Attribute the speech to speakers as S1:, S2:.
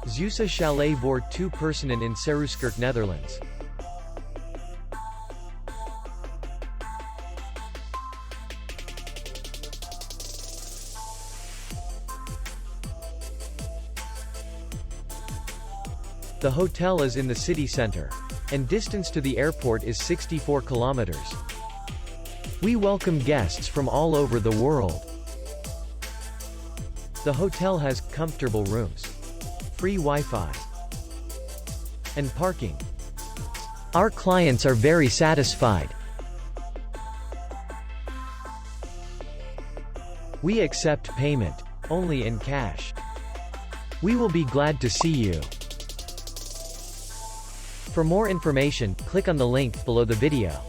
S1: Zeeuwse chalet voor personen in Serooskerke, Netherlands. The hotel is in the city center, and distance to the airport is 64 kilometers. We welcome guests from all over the world. The hotel has comfortable rooms, free Wi-Fi, and parking. Our clients are very satisfied. We accept payment only in cash. We will be glad to see you. For more information, click on the link below the video.